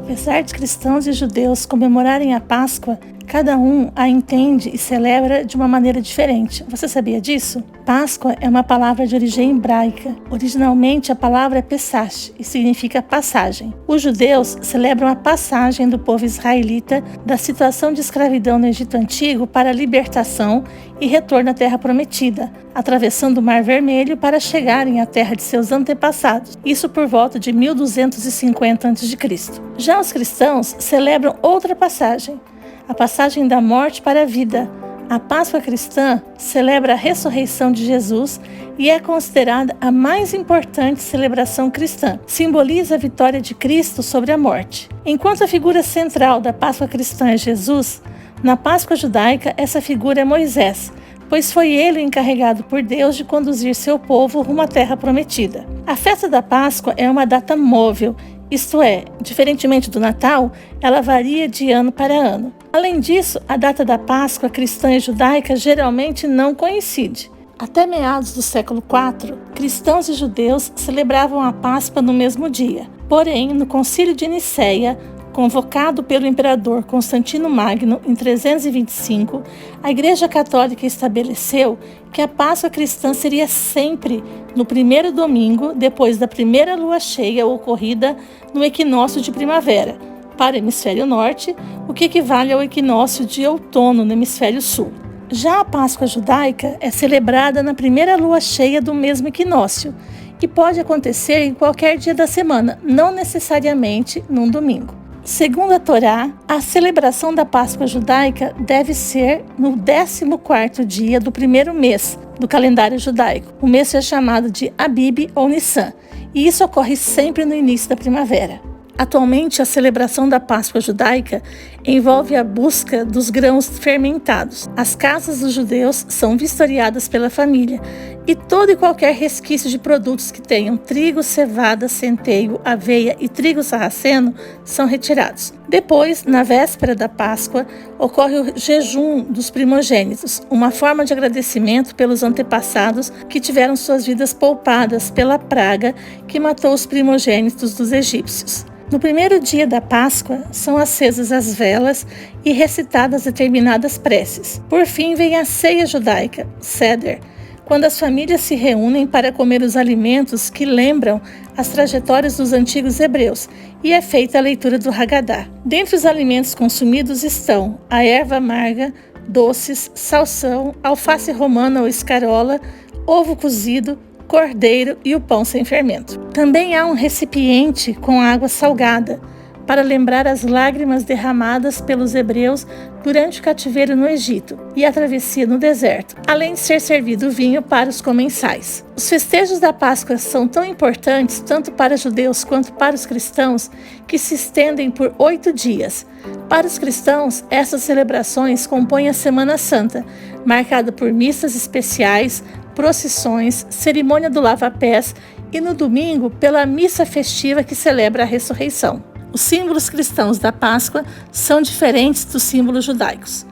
Apesar de cristãos e judeus comemorarem a Páscoa, cada um a entende e celebra de uma maneira diferente. Você sabia disso? Páscoa é uma palavra de origem hebraica. Originalmente, a palavra é Pesach e significa passagem. Os judeus celebram a passagem do povo israelita da situação de escravidão no Egito Antigo para a libertação e retorno à Terra Prometida, atravessando o Mar Vermelho para chegarem à terra de seus antepassados, isso por volta de 1250 a.C. Já os cristãos celebram outra passagem, a passagem da morte para a vida. A Páscoa cristã celebra a ressurreição de Jesus e é considerada a mais importante celebração cristã. Simboliza a vitória de Cristo sobre a morte. Enquanto a figura central da Páscoa cristã é Jesus, na Páscoa judaica essa figura é Moisés, pois foi ele o encarregado por Deus de conduzir seu povo rumo à Terra Prometida. A festa da Páscoa é uma data móvel, isto é, diferentemente do Natal, ela varia de ano para ano. Além disso, a data da Páscoa cristã e judaica geralmente não coincide. Até meados do século IV, cristãos e judeus celebravam a Páscoa no mesmo dia. Porém, no Concílio de Nicéia, convocado pelo imperador Constantino Magno em 325, a Igreja Católica estabeleceu que a Páscoa cristã seria sempre no primeiro domingo depois da primeira lua cheia ocorrida no equinócio de primavera, para o hemisfério norte, o que equivale ao equinócio de outono no hemisfério sul. Já a Páscoa judaica é celebrada na primeira lua cheia do mesmo equinócio e pode acontecer em qualquer dia da semana, não necessariamente num domingo. Segundo a Torá, a celebração da Páscoa judaica deve ser no 14º dia do primeiro mês do calendário judaico. O mês é chamado de Abib ou Nissan, e isso ocorre sempre no início da primavera. Atualmente, a celebração da Páscoa judaica envolve a busca dos grãos fermentados. As casas dos judeus são vistoriadas pela família e todo e qualquer resquício de produtos que tenham trigo, cevada, centeio, aveia e trigo sarraceno são retirados. Depois, na véspera da Páscoa, ocorre o jejum dos primogênitos, uma forma de agradecimento pelos antepassados que tiveram suas vidas poupadas pela praga que matou os primogênitos dos egípcios. No primeiro dia da Páscoa, são acesas as velas e recitadas determinadas preces. Por fim, vem a ceia judaica, Seder, quando as famílias se reúnem para comer os alimentos que lembram as trajetórias dos antigos hebreus e é feita a leitura do Hagadá. Dentre os alimentos consumidos estão a erva amarga, doces, salsão, alface romana ou escarola, ovo cozido, cordeiro e o pão sem fermento. Também há um recipiente com água salgada, para lembrar as lágrimas derramadas pelos hebreus durante o cativeiro no Egito e a travessia no deserto, além de ser servido vinho para os comensais. Os festejos da Páscoa são tão importantes, tanto para os judeus quanto para os cristãos, que se estendem por 8 dias. Para os cristãos, essas celebrações compõem a Semana Santa, marcada por missas especiais, procissões, cerimônia do lava-pés e no domingo pela missa festiva que celebra a ressurreição. Os símbolos cristãos da Páscoa são diferentes dos símbolos judaicos.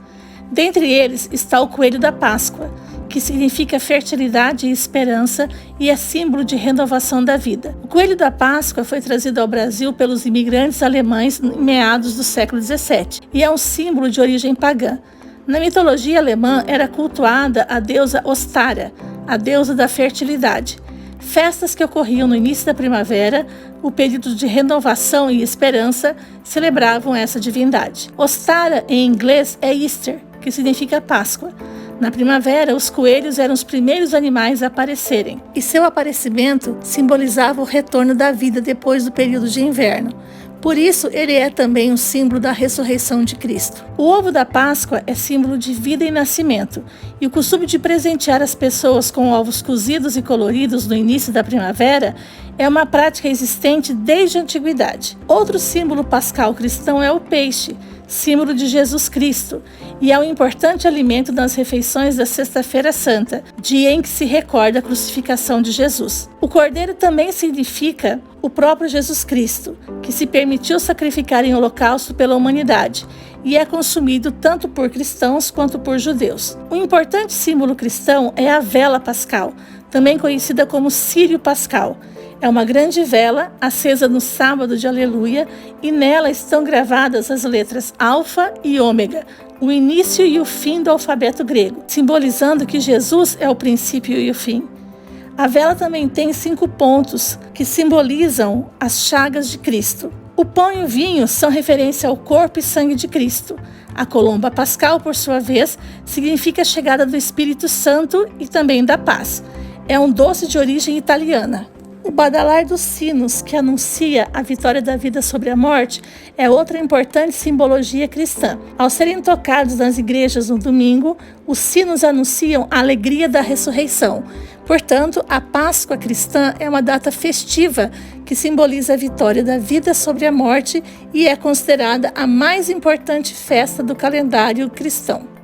Dentre eles está o coelho da Páscoa, que significa fertilidade e esperança e é símbolo de renovação da vida. O coelho da Páscoa foi trazido ao Brasil pelos imigrantes alemães em meados do século XVII e é um símbolo de origem pagã. Na mitologia alemã era cultuada a deusa Ostara, a deusa da fertilidade. Festas que ocorriam no início da primavera, o período de renovação e esperança, celebravam essa divindade. Ostara, em inglês, é Easter, que significa Páscoa. Na primavera, os coelhos eram os primeiros animais a aparecerem, e seu aparecimento simbolizava o retorno da vida depois do período de inverno. Por isso, ele é também um símbolo da ressurreição de Cristo. O ovo da Páscoa é símbolo de vida e nascimento, e o costume de presentear as pessoas com ovos cozidos e coloridos no início da primavera é uma prática existente desde a antiguidade. Outro símbolo pascal cristão é o peixe, símbolo de Jesus Cristo, e é um importante alimento nas refeições da Sexta-feira Santa, dia em que se recorda a crucificação de Jesus. O cordeiro também significa o próprio Jesus Cristo, que se permitiu sacrificar em holocausto pela humanidade, e é consumido tanto por cristãos quanto por judeus. Um importante símbolo cristão é a vela pascal, também conhecida como círio pascal. É uma grande vela acesa no sábado de Aleluia e nela estão gravadas as letras Alfa e Ômega, o início e o fim do alfabeto grego, simbolizando que Jesus é o princípio e o fim. A vela também tem 5 pontos que simbolizam as chagas de Cristo. O pão e o vinho são referência ao corpo e sangue de Cristo. A colomba pascal, por sua vez, significa a chegada do Espírito Santo e também da paz. É um doce de origem italiana. O badalar dos sinos, que anuncia a vitória da vida sobre a morte, é outra importante simbologia cristã. Ao serem tocados nas igrejas no domingo, os sinos anunciam a alegria da ressurreição. Portanto, a Páscoa cristã é uma data festiva que simboliza a vitória da vida sobre a morte e é considerada a mais importante festa do calendário cristão.